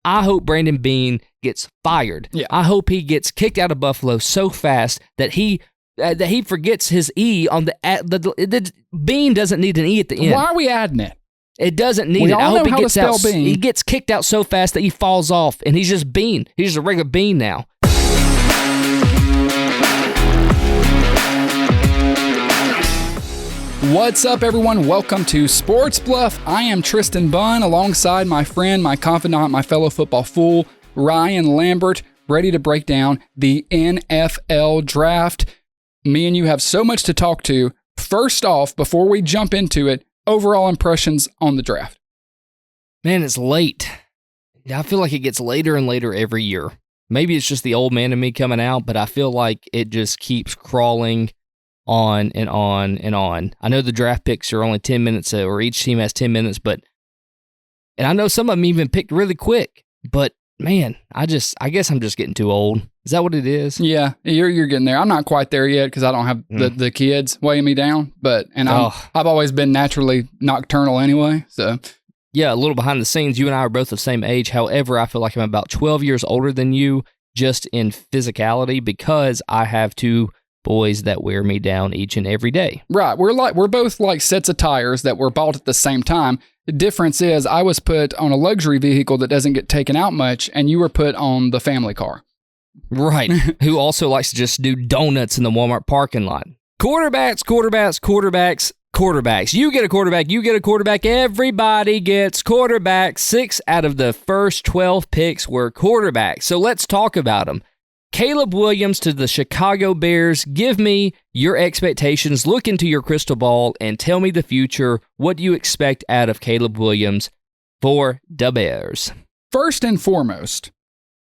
I hope Brandon Beane gets fired. Yeah. I hope he gets kicked out of Buffalo so fast that he forgets his E on the Beane doesn't need an E at the end. Why are we adding it? It doesn't need We it. all I hope know how to spell Beane. He gets kicked out so fast that he falls off, and he's just Beane. He's just a regular Beane now. What's up, everyone? Welcome to Sports Bluff. I am Tristan Bunn, alongside my friend, my confidant, my fellow football fool, Ryan Lambert, ready to break down the NFL draft. Me and you have so much to talk to. First off, before we jump into it, overall impressions on the draft. Man, it's late. I feel like it gets later and later every year. Maybe it's just the old man in me coming out, but I feel like it just keeps crawling on and on and on. I know the draft picks are only 10 minutes, or each team has 10 minutes, and I know some of them even picked really quick, but man, I guess I'm just getting too old. Is that what it is? Yeah, you're getting there. I'm not quite there yet because I don't have the kids weighing me down, I've always been naturally nocturnal anyway, so. Yeah, a little behind the scenes, you and I are both the same age. However, I feel like I'm about 12 years older than you just in physicality because I have two boys that wear me down each and every day. Right. We're both like sets of tires that were bought at the same time. The difference is I was put on a luxury vehicle that doesn't get taken out much, and you were put on the family car. Right. Who also likes to just do donuts in the Walmart parking lot. Quarterbacks. You get a quarterback. Everybody gets quarterbacks. 6 out of the first 12 picks were quarterbacks. So let's talk about them. Caleb Williams to the Chicago Bears. Give me your expectations. Look into your crystal ball and tell me the future. What do you expect out of Caleb Williams for the Bears? First and foremost,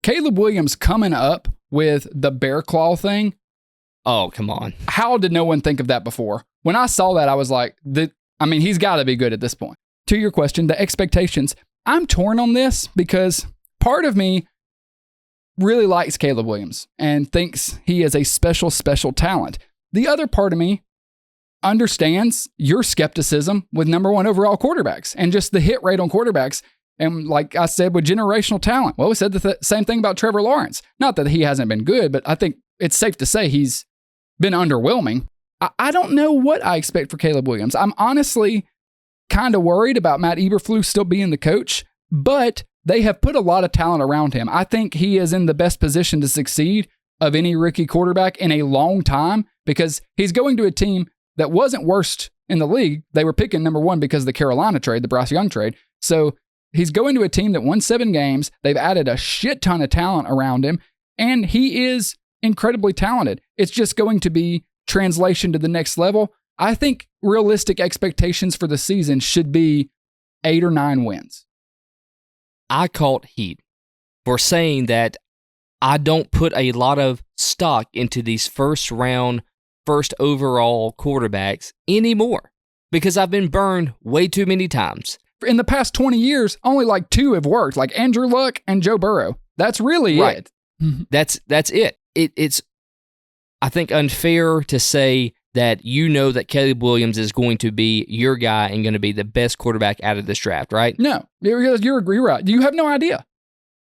Caleb Williams coming up with the bear claw thing. Oh, come on. How did no one think of that before? When I saw that, I was like, he's got to be good at this point. To your question, the expectations. I'm torn on this because part of me really likes Caleb Williams and thinks he is a special talent. The other part of me understands your skepticism with number one overall quarterbacks and just the hit rate on quarterbacks. And like I said, with generational talent. Well, we said the same thing about Trevor Lawrence. Not that he hasn't been good, but I think it's safe to say he's been underwhelming. I don't know what I expect for Caleb Williams. I'm honestly kind of worried about Matt Eberflus still being the coach, but they have put a lot of talent around him. I think he is in the best position to succeed of any rookie quarterback in a long time because he's going to a team that wasn't worst in the league. They were picking number one because of the Carolina trade, the Bryce Young trade. So he's going to a team that won 7 games. They've added a shit ton of talent around him, and he is incredibly talented. It's just going to be translation to the next level. I think realistic expectations for the season should be 8 or 9 wins. I caught heat for saying that I don't put a lot of stock into these first overall quarterbacks anymore because I've been burned way too many times. In the past 20 years, only like 2 have worked, like Andrew Luck and Joe Burrow. That's really right. it. That's it. It's, I think, unfair to say that you know that Caleb Williams is going to be your guy and going to be the best quarterback out of this draft, right? No, you're right. You have no idea.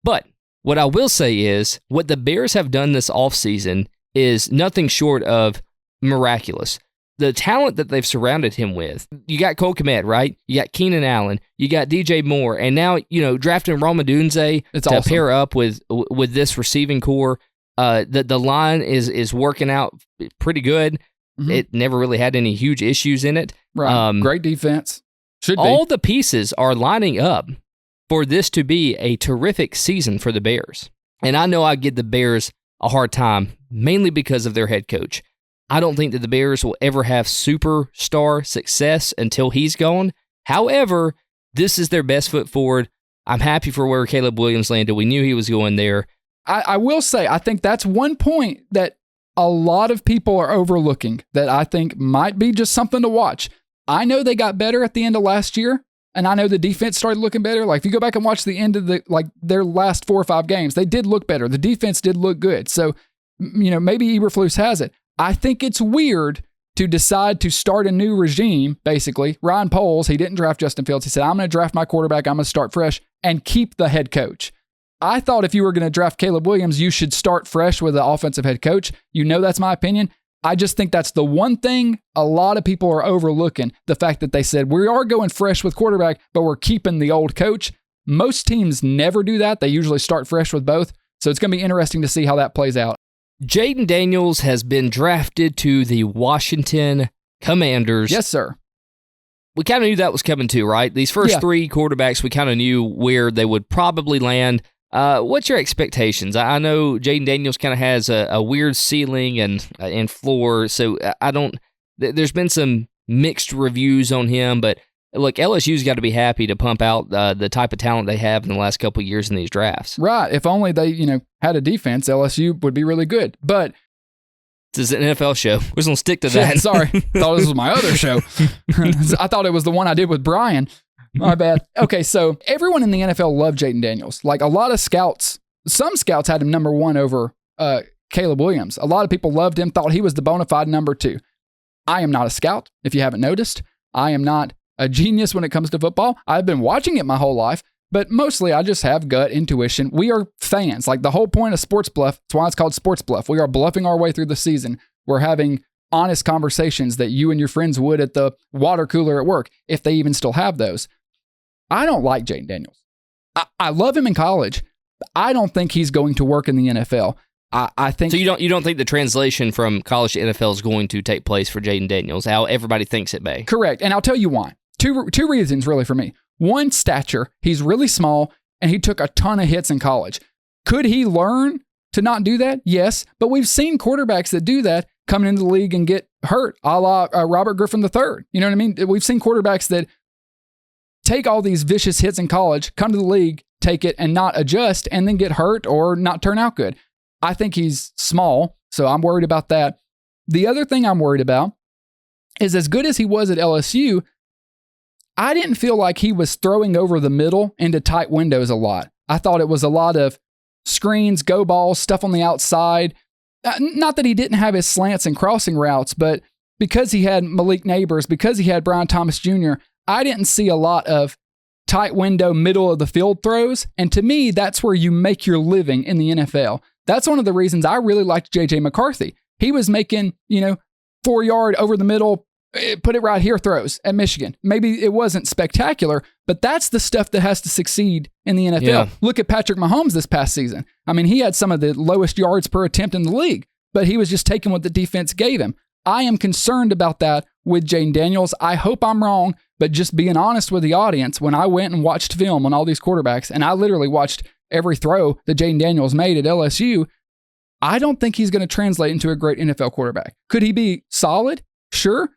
But what I will say is what the Bears have done this offseason is nothing short of miraculous. The talent that they've surrounded him with. You got Cole Kmet, right? You got Keenan Allen. You got DJ Moore. And now, drafting Rome Odunze to awesome. Pair up with this receiving core. The line is working out pretty good. Mm-hmm. It never really had any huge issues in it. Right. Great defense. Should be. All the pieces are lining up for this to be a terrific season for the Bears. And I know I give the Bears a hard time, mainly because of their head coach. I don't think that the Bears will ever have superstar success until he's gone. However, this is their best foot forward. I'm happy for where Caleb Williams landed. We knew he was going there. I will say, I think that's one point that a lot of people are overlooking that I think might be just something to watch. I know they got better at the end of last year, and I know the defense started looking better. Like, if you go back and watch the end of their last 4 or 5 games, they did look better. The defense did look good. So, maybe Eberflus has it. I think it's weird to decide to start a new regime, basically. Ryan Poles, he didn't draft Justin Fields. He said, I'm going to draft my quarterback. I'm going to start fresh and keep the head coach. I thought if you were going to draft Caleb Williams, you should start fresh with the offensive head coach. You know that's my opinion. I just think that's the one thing a lot of people are overlooking, the fact that they said, we are going fresh with quarterback, but we're keeping the old coach. Most teams never do that. They usually start fresh with both. So it's going to be interesting to see how that plays out. Jayden Daniels has been drafted to the Washington Commanders. Yes, sir. We kind of knew that was coming too, right? These first three quarterbacks, we kind of knew where they would probably land. What's your expectations? I know Jayden Daniels kind of has a weird ceiling and floor, so I don't. There's been some mixed reviews on him, but look, LSU's got to be happy to pump out the type of talent they have in the last couple of years in these drafts. Right. If only they, had a defense, LSU would be really good. But this is an NFL show. We're just going to stick to that. Sorry. Thought this was my other show. I thought it was the one I did with Brian. My bad. Okay, so everyone in the NFL loved Jayden Daniels. Like a lot of scouts, some scouts had him number 1 over Caleb Williams. A lot of people loved him, thought he was the bona fide number 2. I am not a scout, if you haven't noticed. I am not a genius when it comes to football. I've been watching it my whole life, but mostly I just have gut intuition. We are fans. Like the whole point of Sports Bluff, that's why it's called Sports Bluff. We are bluffing our way through the season. We're having honest conversations that you and your friends would at the water cooler at work, if they even still have those. I don't like Jayden Daniels. I love him in college. I don't think he's going to work in the NFL. I think so. You don't think the translation from college to NFL is going to take place for Jayden Daniels? How everybody thinks it may. Correct, and I'll tell you why. Two reasons really for me. One, stature. He's really small, and he took a ton of hits in college. Could he learn to not do that? Yes, but we've seen quarterbacks that do that coming into the league and get hurt, a la Robert Griffin III. You know what I mean? We've seen quarterbacks that take all these vicious hits in college, come to the league, take it, and not adjust, and then get hurt or not turn out good. I think he's small, so I'm worried about that. The other thing I'm worried about is, as good as he was at LSU, I didn't feel like he was throwing over the middle into tight windows a lot. I thought it was a lot of screens, go balls, stuff on the outside. Not that he didn't have his slants and crossing routes, but because he had Malik Neighbors, because he had Brian Thomas Jr., I didn't see a lot of tight window, middle of the field throws. And to me, that's where you make your living in the NFL. That's one of the reasons I really liked J.J. McCarthy. He was making, 4-yard over the middle, put it right here throws at Michigan. Maybe it wasn't spectacular, but that's the stuff that has to succeed in the NFL. Yeah. Look at Patrick Mahomes this past season. I mean, he had some of the lowest yards per attempt in the league, but he was just taking what the defense gave him. I am concerned about that with Jayden Daniels. I hope I'm wrong, but just being honest with the audience, when I went and watched film on all these quarterbacks, and I literally watched every throw that Jayden Daniels made at LSU, I don't think he's going to translate into a great NFL quarterback. Could he be solid? Sure.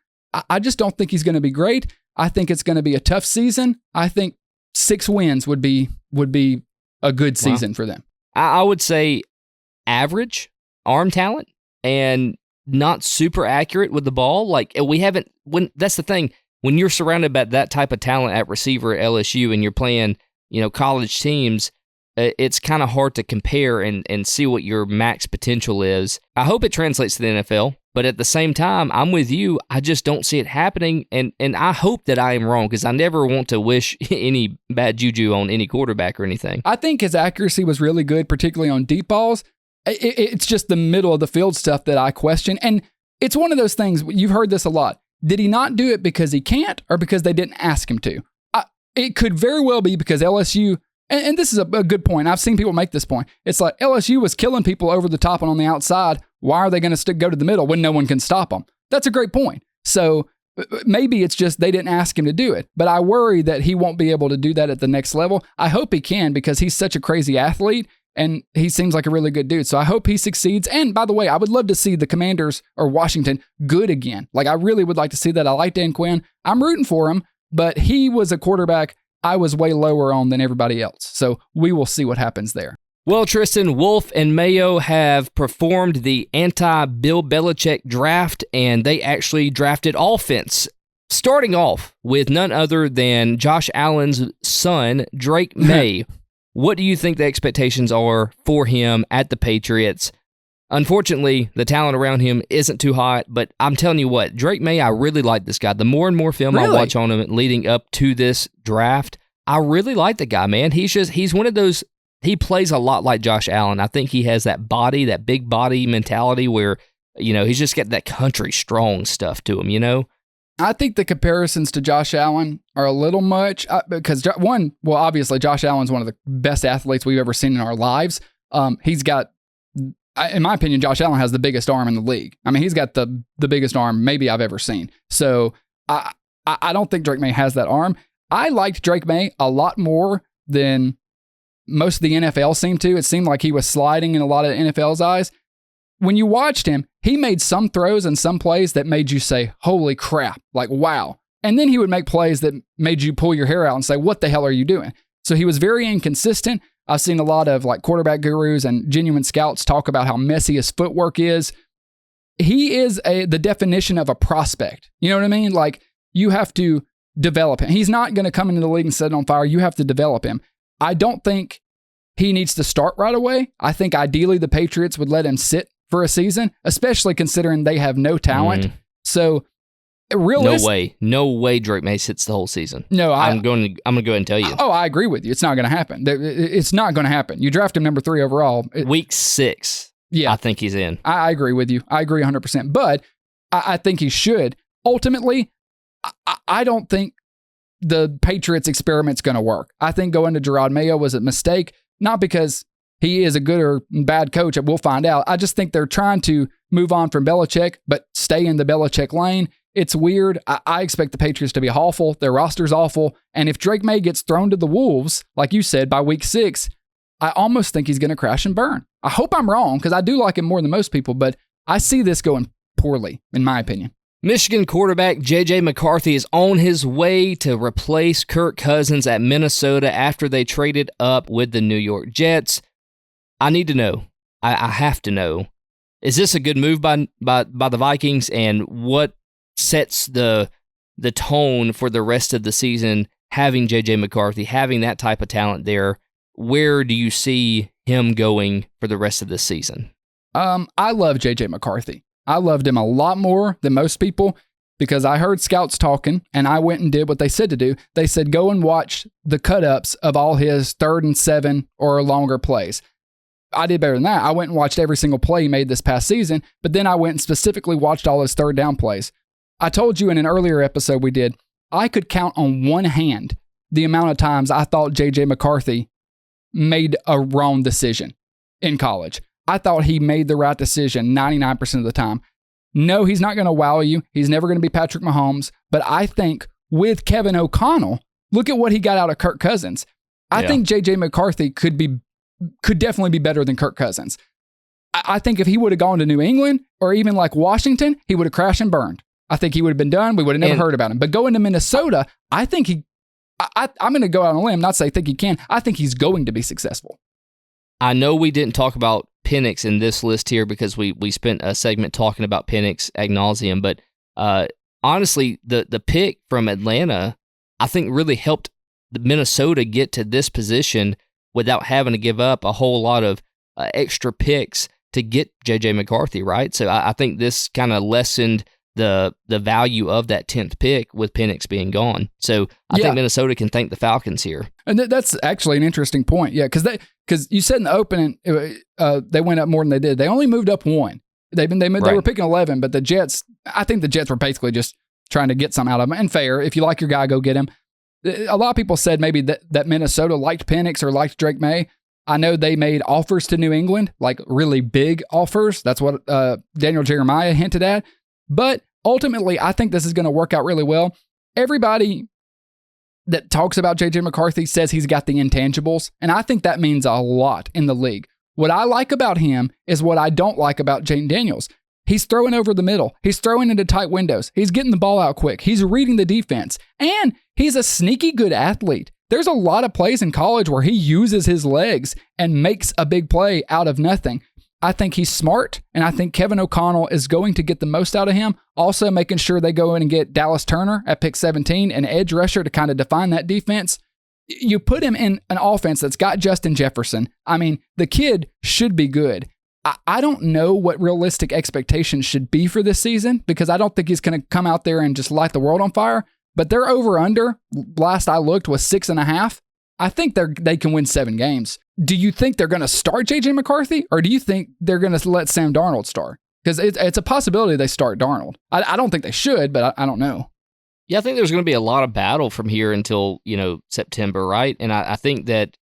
I just don't think he's going to be great. I think it's going to be a tough season. I think 6 wins would be a good season for them. I would say average arm talent and not super accurate with the ball. Like that's the thing. When you're surrounded by that type of talent at receiver at LSU and you're playing, college teams, it's kind of hard to compare and see what your max potential is. I hope it translates to the NFL, but at the same time, I'm with you. I just don't see it happening, and I hope that I am wrong, because I never want to wish any bad juju on any quarterback or anything. I think his accuracy was really good, particularly on deep balls. It's just the middle of the field stuff that I question, and it's one of those things, you've heard this a lot. Did he not do it because he can't, or because they didn't ask him to? It could very well be because LSU... And this is a good point. I've seen people make this point. It's like LSU was killing people over the top and on the outside. Why are they going to go to the middle when no one can stop them? That's a great point. So maybe it's just they didn't ask him to do it. But I worry that he won't be able to do that at the next level. I hope he can, because he's such a crazy athlete and he seems like a really good dude. So I hope he succeeds. And by the way, I would love to see the Commanders or Washington good again. Like, I really would like to see that. I like Dan Quinn. I'm rooting for him, but he was a quarterback I was way lower on than everybody else. So we will see what happens there. Well, Tristan, Wolf and Mayo have performed the anti-Bill Belichick draft, and they actually drafted offense, starting off with none other than Josh Allen's son, Drake Maye. What do you think the expectations are for him at the Patriots? Unfortunately, the talent around him isn't too hot, but I'm telling you what, Drake Maye, I really like this guy. The more and more film I watch on him leading up to this draft, I really like the guy, man. He's one of those he plays a lot like Josh Allen. I think he has that body, that big body mentality where, he's just got that country strong stuff to him, I think the comparisons to Josh Allen are a little much because obviously Josh Allen's one of the best athletes we've ever seen in our lives. He's got, in my opinion, Josh Allen has the biggest arm in the league. I mean, he's got the biggest arm maybe I've ever seen. So I don't think Drake Maye has that arm. I liked Drake Maye a lot more than most of the NFL seemed to. It seemed like he was sliding in a lot of the NFL's eyes. When you watched him, he made some throws and some plays that made you say, holy crap, like, wow. And then he would make plays that made you pull your hair out and say, what the hell are you doing? So he was very inconsistent. I've seen a lot of like quarterback gurus and genuine scouts talk about how messy his footwork is. He is the definition of a prospect. You know what I mean? Like, you have to develop him. He's not going to come into the league and set it on fire. You have to develop him. I don't think he needs to start right away. I think ideally the Patriots would let him sit for a season, especially considering they have no talent. So no way Drake Maye sits the whole season. No, I'm going to go ahead and tell you. Oh, I agree with you. It's not going to happen. It's not going to happen. You draft him number 3 overall. Week 6. Yeah, I think he's in. I agree with you. I agree 100%. But I think he should. Ultimately, I don't think the Patriots experiment's going to work. I think going to Gerard Mayo was a mistake, not because he is a good or bad coach. We'll find out. I just think they're trying to move on from Belichick, but stay in the Belichick lane. It's weird. I expect the Patriots to be awful. Their roster's awful. And if Drake Maye gets thrown to the Wolves, like you said, by week 6, I almost think he's going to crash and burn. I hope I'm wrong because I do like him more than most people, but I see this going poorly, in my opinion. Michigan quarterback J.J. McCarthy is on his way to replace Kirk Cousins at Minnesota after they traded up with the New York Jets. I need to know. I have to know. Is this a good move by the Vikings, and what sets the tone for the rest of the season having J.J. McCarthy, having that type of talent there? Where do you see him going for the rest of the season? I love J.J. McCarthy. I loved him a lot more than most people because I heard scouts talking and I went and did what they said to do. They said, go and watch the cut-ups of all his 3rd and 7 or longer plays. I did better than that. I went and watched every single play he made this past season, but then I went and specifically watched all his 3rd down plays. I told you in an earlier episode we did, I could count on one hand the amount of times I thought J.J. McCarthy made a wrong decision in college. I thought he made the right decision 99% of the time. No, he's not going to wow you. He's never going to be Patrick Mahomes. But I think with Kevin O'Connell, look at what he got out of Kirk Cousins. I think J.J. McCarthy could definitely be better than Kirk Cousins. I think if he would have gone to New England or even like Washington, he would have crashed and burned. I think he would have been done. We would have never heard about him. But going to Minnesota, I think I'm going to go out on a limb, not say I think he can. I think he's going to be successful. I know we didn't talk about Penix in this list here because we spent a segment talking about Penix ad nauseum, but honestly, the pick from Atlanta, I think really helped Minnesota get to this position without having to give up a whole lot of extra picks to get J.J. McCarthy, right? So I think this kind of lessened the value of that 10th pick with Penix being gone. So I think Minnesota can thank the Falcons here. And that's actually an interesting point. Yeah, because you said in the opening they went up more than they did. They only moved up 1. They were picking 11, but the Jets, I think the Jets were basically just trying to get something out of them. And fair, if you like your guy, go get him. A lot of people said maybe that Minnesota liked Penix or liked Drake Maye. I know they made offers to New England, like really big offers. That's what Daniel Jeremiah hinted at. But ultimately, I think this is going to work out really well. Everybody that talks about J.J. McCarthy says he's got the intangibles, and I think that means a lot in the league. What I like about him is what I don't like about Jayden Daniels. He's throwing over the middle. He's throwing into tight windows. He's getting the ball out quick. He's reading the defense, and he's a sneaky good athlete. There's a lot of plays in college where he uses his legs and makes a big play out of nothing. I think he's smart, and I think Kevin O'Connell is going to get the most out of him. Also making sure they go in and get Dallas Turner at pick 17, an edge rusher to kind of define that defense. You put him in an offense that's got Justin Jefferson. I mean, the kid should be good. I don't know what realistic expectations should be for this season because I don't think he's going to come out there and just light the world on fire. But their over-under, last I looked, was 6.5. I think they can win 7 games. do you think they're going to start J.J. McCarthy, or do you think they're going to let Sam Darnold start? Because it's a possibility they start Darnold. I don't think they should, but I don't know. Yeah, I think there's going to be a lot of battle from here until, September, right? And I think that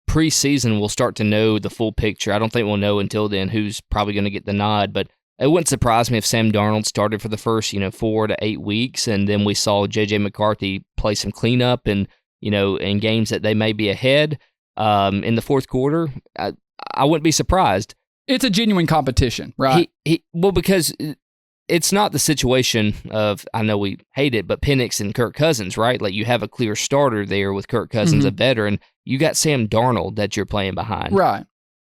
preseason we'll start to know the full picture. I don't think we'll know until then who's probably going to get the nod, but it wouldn't surprise me if Sam Darnold started for the first, 4 to 8 weeks, and then we saw J.J. McCarthy play some cleanup and, in games that they may be ahead in the fourth quarter. I wouldn't be surprised. It's a genuine competition, right? Well, because it's not the situation of, I know we hate it, but Penix and Kirk Cousins, right? Like, you have a clear starter there with Kirk Cousins, a veteran. You got Sam Darnold that you're playing behind. Right.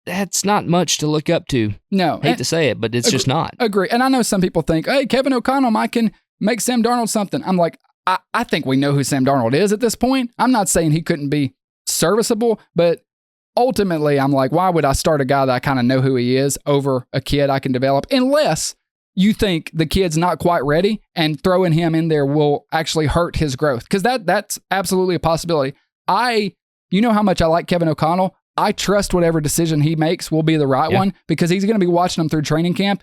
That's not much to look up to. No. Hate to say it, but it's just not. Agree. And I know some people think, hey, Kevin O'Connell can make Sam Darnold something. I'm like, I think we know who Sam Darnold is at this point. I'm not saying he couldn't be serviceable, but ultimately, I'm like, why would I start a guy that I kind of know who he is over a kid I can develop? Unless you think the kid's not quite ready and throwing him in there will actually hurt his growth. Because that's absolutely a possibility. You know how much I like Kevin O'Connell. I trust whatever decision he makes will be the right one, because he's going to be watching them through training camp.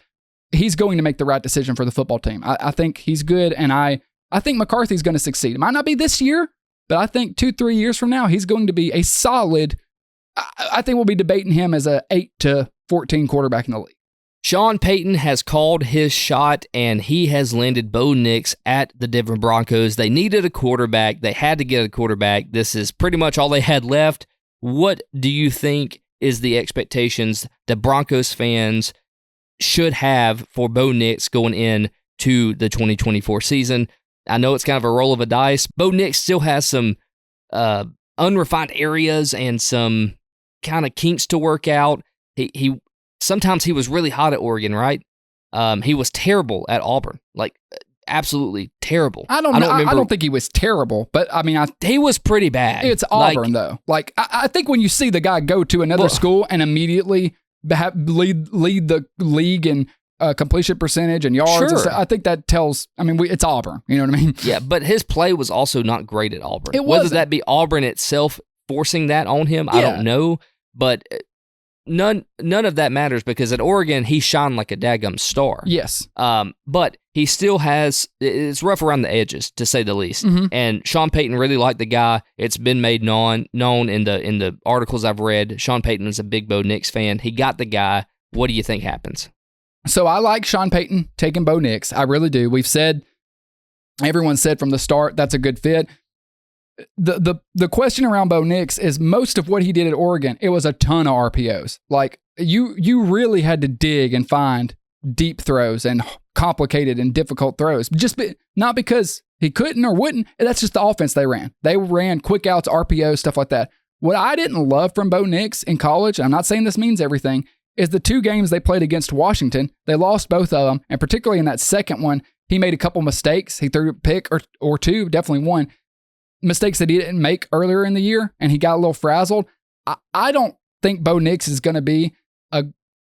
He's going to make the right decision for the football team. I think he's good, and I think McCarthy's going to succeed. It might not be this year, but I think 2-3 years from now, he's going to be a solid. I think we'll be debating him as a 8 to 14 quarterback in the league. Sean Payton has called his shot, and he has landed Bo Nix at the Denver Broncos. They needed a quarterback. They had to get a quarterback. This is pretty much all they had left. What do you think is the expectations that Broncos fans should have for Bo Nix going into the 2024 season? I know it's kind of a roll of a dice. Bo Nix still has some unrefined areas and some kind of kinks to work out. Sometimes he was really hot at Oregon, right? He was terrible at Auburn, like absolutely terrible. I don't think he was terrible, but I mean, he was pretty bad. It's Auburn, though. Like, I think when you see the guy go to another school and immediately lead the league in completion percentage and yards, and stuff, I think that tells. I mean, it's Auburn. You know what I mean? Yeah, but his play was also not great at Auburn. Whether that be Auburn itself forcing that on him, I don't know, but. None of that matters, because at Oregon, he shone like a daggum star. Yes. But he still has, it's rough around the edges, to say the least. And Sean Payton really liked the guy. It's been made known in the articles I've read. Sean Payton is a big Bo Nix fan. He got the guy. What do you think happens? So I like Sean Payton taking Bo Nix. I really do. Everyone said from the start, that's a good fit. The question around Bo Nix is most of what he did at Oregon, it was a ton of RPOs. Like, you really had to dig and find deep throws and complicated and difficult throws. Not because he couldn't or wouldn't. That's just the offense they ran. They ran quick outs, RPOs, stuff like that. What I didn't love from Bo Nix in college, I'm not saying this means everything, is the 2 games they played against Washington. They lost both of them, and particularly in that second one, he made a couple mistakes. He threw a pick or 2, definitely one. Mistakes that he didn't make earlier in the year, and he got a little frazzled. I don't think Bo Nix is going to be a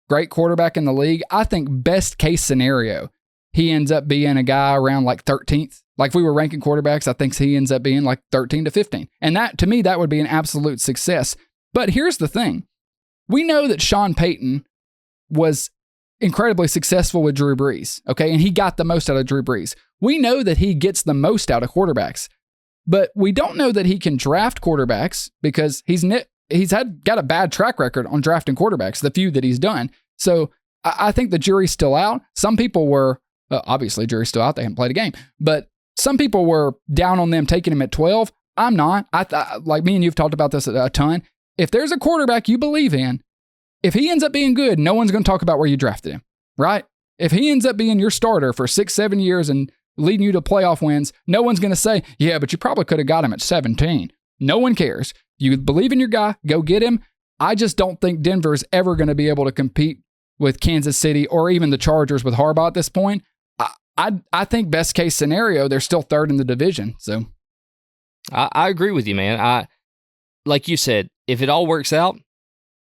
great quarterback in the league. I think best case scenario, he ends up being a guy around like 13th. Like, if we were ranking quarterbacks, I think he ends up being like 13 to 15. And that, to me, that would be an absolute success. But here's the thing. We know that Sean Payton was incredibly successful with Drew Brees, okay? And he got the most out of Drew Brees. We know that he gets the most out of quarterbacks. But we don't know that he can draft quarterbacks, because he's got a bad track record on drafting quarterbacks, the few that he's done. So I think the jury's still out. Some people were, obviously jury's still out, they haven't played a game, but some people were down on them taking him at 12. I'm not. Like me and you've talked about this a ton. If there's a quarterback you believe in, if he ends up being good, no one's going to talk about where you drafted him, right? If he ends up being your starter for 6-7 years and leading you to playoff wins, no one's going to say, yeah, but you probably could have got him at 17. No one cares. You believe in your guy, go get him. I just don't think Denver's ever going to be able to compete with Kansas City or even the Chargers with Harbaugh at this point. I think best case scenario, they're still 3rd in the division. So I agree with you, man. Like you said, if it all works out,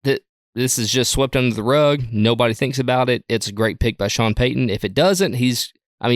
this is just swept under the rug. Nobody thinks about it. It's a great pick by Sean Payton. If it doesn't,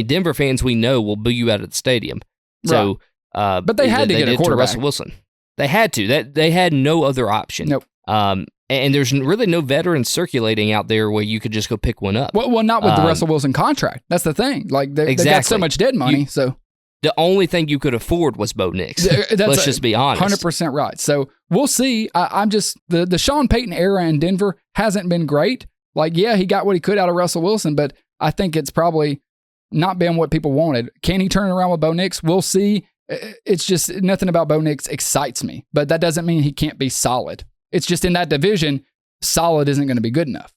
Denver fans we know will boo you out of the stadium. So, but they had to get a quarterback. Russell Wilson. They had to. They had no other option. Nope. And there's really no veterans circulating out there where you could just go pick one up. Well, not with the Russell Wilson contract. That's the thing. Like they've got so much dead money. So the only thing you could afford was Bo Nix. Let's just be honest. 100% right. So we'll see. I'm just the Sean Payton era in Denver hasn't been great. Like, yeah, he got what he could out of Russell Wilson, but I think it's probably not been what people wanted. Can he turn around with Bo Nix? We'll see. It's just nothing about Bo Nix excites me, but that doesn't mean he can't be solid. It's just in that division, solid isn't going to be good enough.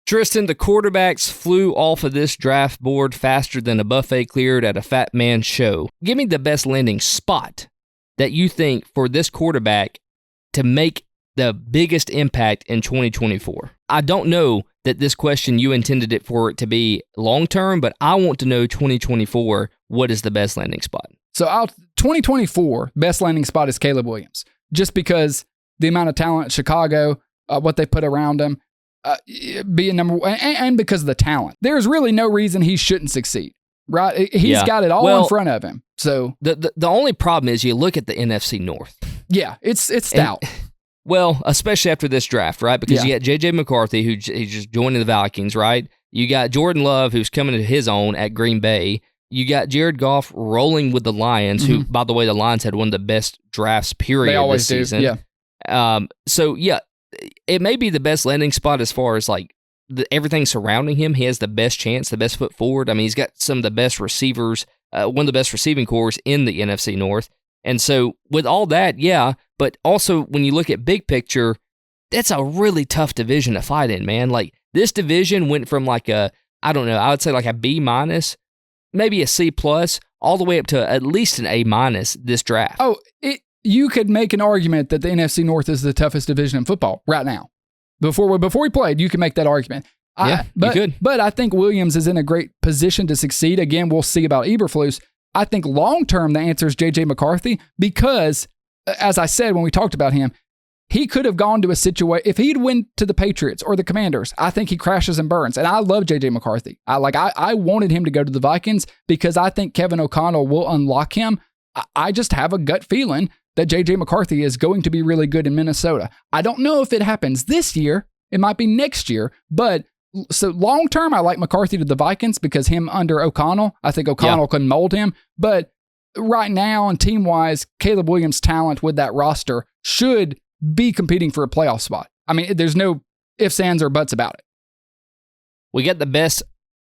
Tristan, the quarterbacks flew off of this draft board faster than a buffet cleared at a fat man show. Give me the best landing spot that you think for this quarterback to make the biggest impact in 2024. I don't know that this question you intended it for it to be long-term, but I want to know 2024, what is the best landing spot? So 2024, best landing spot is Caleb Williams, just because the amount of talent at Chicago, what they put around him, being number one, and because of the talent. There's really no reason he shouldn't succeed, right? He's got it all in front of him. So the only problem is you look at the NFC North. Yeah, it's stout. Well, especially after this draft, right? Because you got J.J. McCarthy, who's just joining the Vikings, right? You got Jordan Love, who's coming to his own at Green Bay. You got Jared Goff rolling with the Lions, who, by the way, the Lions had one of the best drafts, period, they always this season. Do. Yeah. So, yeah, it may be the best landing spot as far as, like, everything surrounding him. He has the best chance, the best foot forward. I mean, he's got some of the best receivers, one of the best receiving cores in the NFC North. And so, with all that, yeah, but also when you look at big picture, that's a really tough division to fight in, man. Like, this division went from like I would say like a B minus, maybe a C plus, all the way up to at least an A minus this draft. Oh, you could make an argument that the NFC North is the toughest division in football right now. Before he played, you could make that argument. You could. But I think Williams is in a great position to succeed. Again, we'll see about Eberflus. I think long-term, the answer is J.J. McCarthy because, as I said when we talked about him, he could have gone to a situation, if he'd went to the Patriots or the Commanders, I think he crashes and burns. And I love J.J. McCarthy. I wanted him to go to the Vikings because I think Kevin O'Connell will unlock him. I just have a gut feeling that J.J. McCarthy is going to be really good in Minnesota. I don't know if it happens this year. It might be next year. But so long term, I like McCarthy to the Vikings because him under O'Connell, I think O'Connell can mold him. But right now and team-wise, Caleb Williams' talent with that roster should be competing for a playoff spot. I mean, there's no ifs, ands, or buts about it. We got the best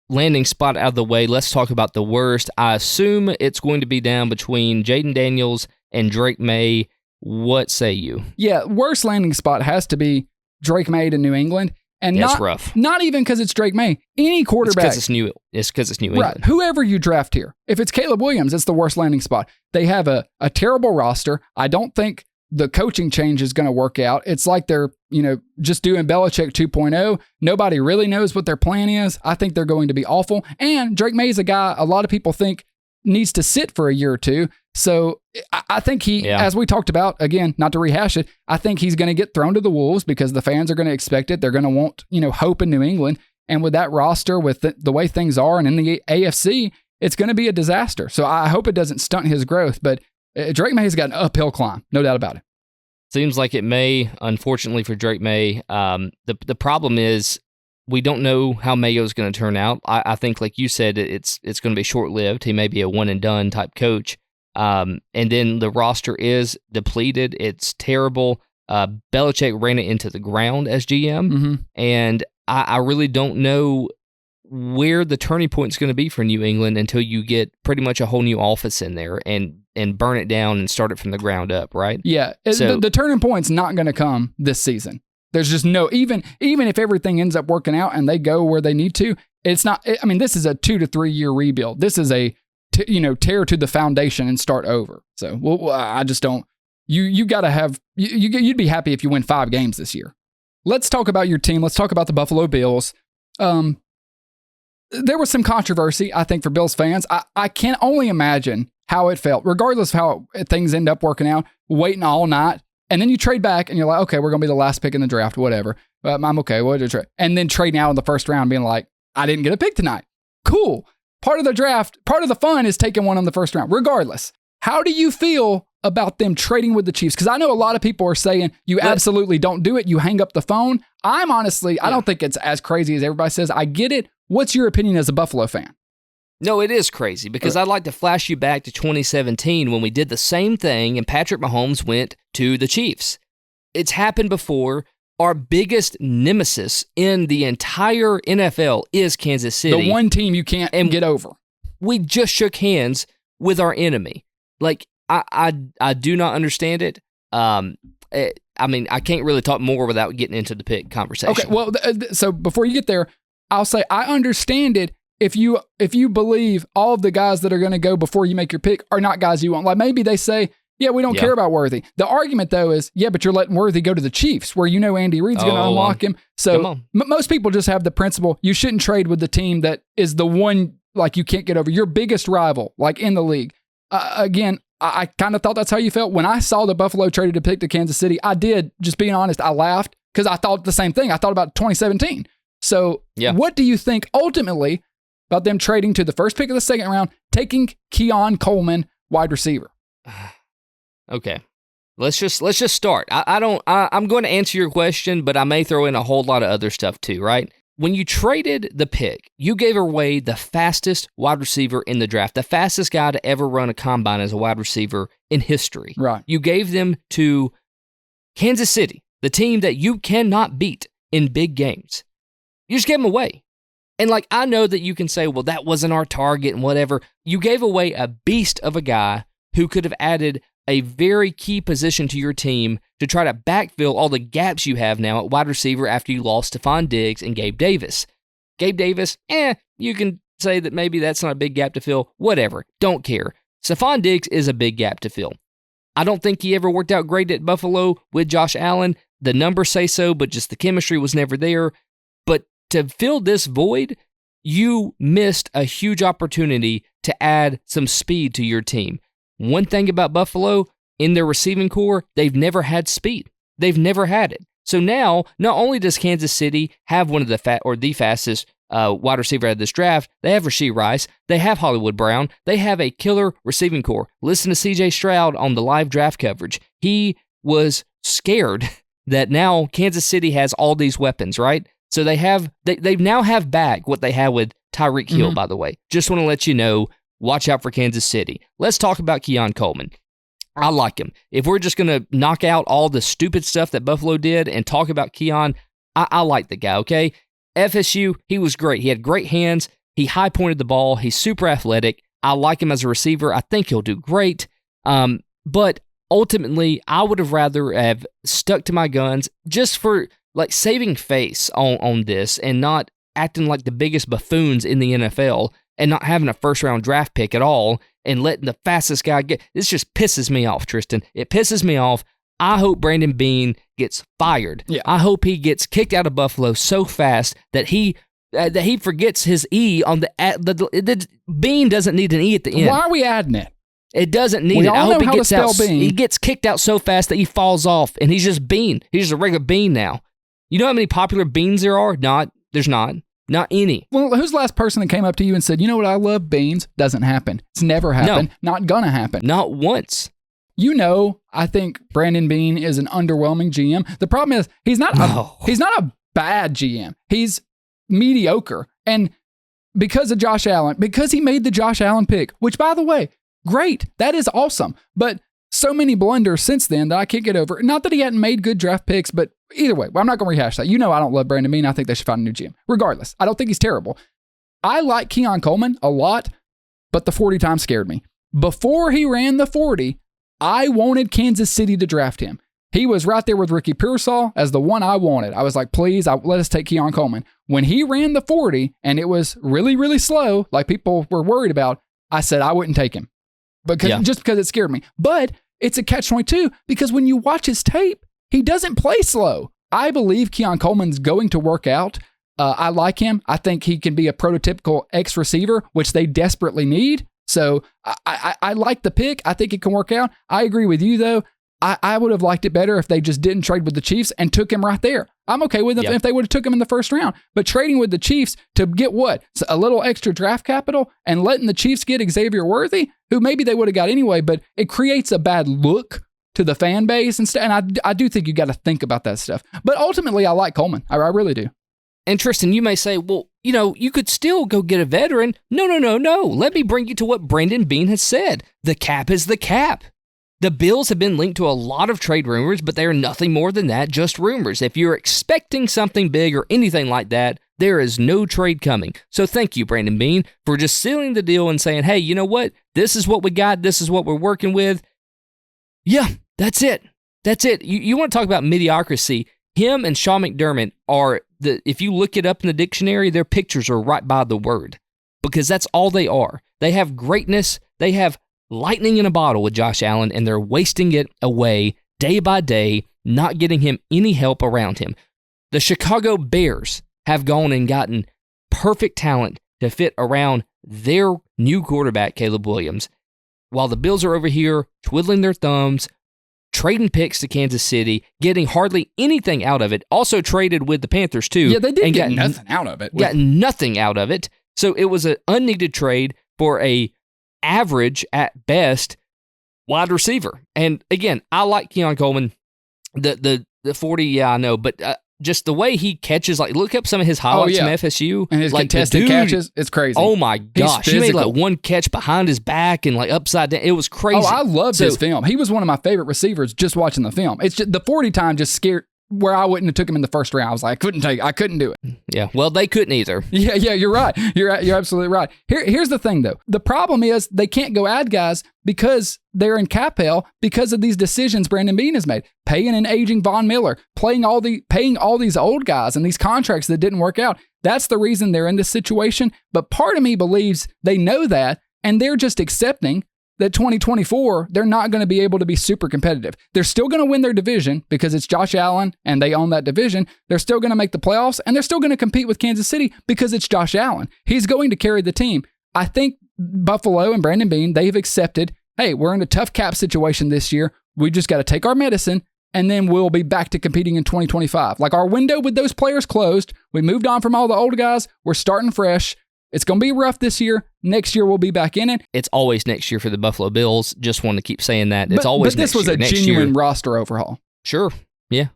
landing spot out of the way. Let's talk about the worst. I assume it's going to be down between Jayden Daniels and Drake Maye. What say you? Yeah, worst landing spot has to be Drake Maye to New England. And that's rough. Not even because it's Drake Maye. Any quarterback. It's because it's New England. Right. Whoever you draft here. If it's Caleb Williams, it's the worst landing spot. They have a terrible roster. I don't think the coaching change is going to work out. It's like they're, just doing Belichick 2.0. Nobody really knows what their plan is. I think they're going to be awful. And Drake Maye is a guy a lot of people think needs to sit for a year or two. So I think as we talked about, again, not to rehash it, I think he's going to get thrown to the wolves because the fans are going to expect it. They're going to want, hope in New England. And with that roster, with the way things are and in the AFC, it's going to be a disaster. So I hope it doesn't stunt his growth. But Drake Maye's got an uphill climb, no doubt about it. Seems like it may, unfortunately for Drake Maye. The problem is we don't know how Mayo's going to turn out. I think, like you said, it's going to be short-lived. He may be a one-and-done type coach. And then the roster is depleted. It's terrible. Belichick ran it into the ground as GM. And I really don't know where the turning point is going to be for New England until you get pretty much a whole new office in there and burn it down and start it from the ground up, right? Yeah. So, the turning point's not going to come this season. There's just no, even if everything ends up working out and they go where they need to, it's not, this is a 2 to 3 year rebuild. This is a, tear to the foundation and start over. So, I just don't, you got to have, you'd be happy if you win 5 games this year. Let's talk about your team. Let's talk about the Buffalo Bills. There was some controversy, I think, for Bills fans. I can only imagine how it felt, regardless of how things end up working out, waiting all night. And then you trade back and you're like, okay, we're going to be the last pick in the draft, whatever. I'm okay. What did I trade? And then trading out in the first round being like, I didn't get a pick tonight. Cool. Part of the draft, part of the fun is taking one in the first round. Regardless, how do you feel about them trading with the Chiefs? Because I know a lot of people are saying you absolutely don't do it. You hang up the phone. I don't think it's as crazy as everybody says. I get it. What's your opinion as a Buffalo fan? No, it is crazy because I'd like to flash you back to 2017 when we did the same thing and Patrick Mahomes went to the Chiefs. It's happened before. Our biggest nemesis in the entire NFL is Kansas City. The one team you can't get over. We just shook hands with our enemy. Like, I do not understand it. I mean, I can't really talk more without getting into the pick conversation. Okay, well, so before you get there, I'll say I understand it if you believe all of the guys that are going to go before you make your pick are not guys you want. Like maybe they say, yeah, we don't care about Worthy. The argument, though, is, but you're letting Worthy go to the Chiefs where Andy Reid's going to unlock him. So most people just have the principle, you shouldn't trade with the team that is the one, like, you can't get over. Your biggest rival, like, in the league. Again, I kind of thought that's how you felt. When I saw the Buffalo traded to pick to Kansas City, I did, just being honest, I laughed because I thought the same thing. I thought about 2017. So what do you think ultimately about them trading to the first pick of the second round, taking Keon Coleman, wide receiver? Okay, let's just start. I'm going to answer your question, but I may throw in a whole lot of other stuff too, right? When you traded the pick, you gave away the fastest wide receiver in the draft, the fastest guy to ever run a combine as a wide receiver in history. Right. You gave them to Kansas City, the team that you cannot beat in big games. You just gave them away. And like, I know that you can say, well, that wasn't our target and whatever. You gave away a beast of a guy who could have added a very key position to your team to try to backfill all the gaps you have now at wide receiver after you lost Stephon Diggs and Gabe Davis. Gabe Davis, you can say that maybe that's not a big gap to fill. Whatever. Don't care. Stephon Diggs is a big gap to fill. I don't think he ever worked out great at Buffalo with Josh Allen. The numbers say so, but just the chemistry was never there. But to fill this void, you missed a huge opportunity to add some speed to your team. One thing about Buffalo, in their receiving core, they've never had speed. They've never had it. So now, not only does Kansas City have one of the fastest wide receiver out of this draft, they have Rashee Rice, they have Hollywood Brown, they have a killer receiving core. Listen to CJ Stroud on the live draft coverage. He was scared that now Kansas City has all these weapons, right? So they now have back what they had with Tyreek Hill, by the way. Just want to let you know, watch out for Kansas City. Let's talk about Keon Coleman. I like him. If we're just going to knock out all the stupid stuff that Buffalo did and talk about Keon, I like the guy, okay? FSU, he was great. He had great hands. He high-pointed the ball. He's super athletic. I like him as a receiver. I think he'll do great. But ultimately, I would have rather have stuck to my guns just for like saving face on this and not acting like the biggest buffoons in the NFL and not having a first-round draft pick at all and letting the fastest guy get... This just pisses me off, Tristan. It pisses me off. I hope Brandon Beane gets fired. Yeah. I hope he gets kicked out of Buffalo so fast that he forgets his E on the Beane doesn't need an E at the end. Why are we adding it? It doesn't need it. I hope he gets kicked out so fast that he falls off and he's just Beane. He's just a regular Beane now. You know how many popular Beans there are? There's not. Not any. Well, who's the last person that came up to you and said, you know what, I love beans? Doesn't happen. It's never happened. No. Not gonna happen. Not once. You know, I think Brandon Beane is an underwhelming GM. The problem is he's not a bad GM. He's mediocre. And because of Josh Allen, because he made the Josh Allen pick, which, by the way, great. That is awesome. But so many blunders since then that I can't get over. Not that he hadn't made good draft picks, but either way, I'm not going to rehash that. You know I don't love Brandon Beane. I think they should find a new GM. Regardless, I don't think he's terrible. I like Keon Coleman a lot, but the 40 time scared me. Before he ran the 40, I wanted Kansas City to draft him. He was right there with Ricky Pearsall as the one I wanted. I was like, please, let us take Keon Coleman. When he ran the 40 and it was really, really slow, like people were worried about, I said I wouldn't take him. Just because it scared me. But it's a catch-22 because when you watch his tape, he doesn't play slow. I believe Keon Coleman's going to work out. I like him. I think he can be a prototypical X receiver, which they desperately need. So I like the pick. I think it can work out. I agree with you, though. I would have liked it better if they just didn't trade with the Chiefs and took him right there. I'm okay with it if they would have took him in the first round. But trading with the Chiefs to get what? So a little extra draft capital and letting the Chiefs get Xavier Worthy, who maybe they would have got anyway, but it creates a bad look to the fan base and stuff. And I do think you got to think about that stuff. But ultimately, I like Coleman. I really do. And Tristan, you may say, well, you could still go get a veteran. No. Let me bring you to what Brandon Beane has said. The cap is the cap. The Bills have been linked to a lot of trade rumors, but they are nothing more than that, just rumors. If you're expecting something big or anything like that, there is no trade coming. So thank you, Brandon Beane, for just sealing the deal and saying, hey, you know what? This is what we got. This is what we're working with. Yeah, that's it. That's it. You want to talk about mediocrity? Him and Sean McDermott are, if you look it up in the dictionary, their pictures are right by the word, because that's all they are. They have greatness. They have lightning in a bottle with Josh Allen, and they're wasting it away day by day, not getting him any help around him. The Chicago Bears have gone and gotten perfect talent to fit around their new quarterback, Caleb Williams, while the Bills are over here twiddling their thumbs, trading picks to Kansas City, getting hardly anything out of it. Also traded with the Panthers, too. Yeah, they did get nothing out of it. Got nothing out of it. So it was an unneeded trade for a average at best wide receiver. And again, I like Keon Coleman. The 40, yeah, I know, but just the way he catches, like, look up some of his highlights from FSU. And his like, contested catches, it's crazy. Oh my gosh. He made like one catch behind his back and like upside down. It was crazy. Oh, I loved his film. He was one of my favorite receivers just watching the film. It's just the 40 time just scared where I wouldn't have took him in the first round. I was like, I couldn't do it. Yeah, well, they couldn't either. Yeah, you're right. You're absolutely right. Here's the thing, though. The problem is they can't go add guys because they're in cap hell because of these decisions Brandon Beane has made. Paying an aging Von Miller, paying all these old guys and these contracts that didn't work out. That's the reason they're in this situation. But part of me believes they know that, and they're just accepting that 2024, they're not going to be able to be super competitive. They're still going to win their division because it's Josh Allen and they own that division. They're still going to make the playoffs, and they're still going to compete with Kansas City because it's Josh Allen. He's going to carry the team. I think Buffalo and Brandon Beane, they've accepted, hey, we're in a tough cap situation this year. We just got to take our medicine, and then we'll be back to competing in 2025. Like, our window with those players closed. We moved on from all the old guys. We're starting fresh. It's going to be rough this year. Next year, we'll be back in it. It's always next year for the Buffalo Bills. Just want to keep saying that. It's always next year. But this was a genuine roster overhaul. Sure. Yeah.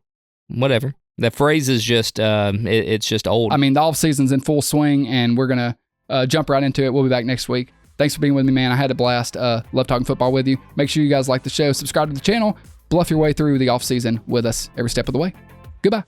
Whatever. That phrase is just, it's just old. I mean, the offseason's in full swing, and we're going to jump right into it. We'll be back next week. Thanks for being with me, man. I had a blast. Love talking football with you. Make sure you guys like the show. Subscribe to the channel. Bluff your way through the offseason with us every step of the way. Goodbye.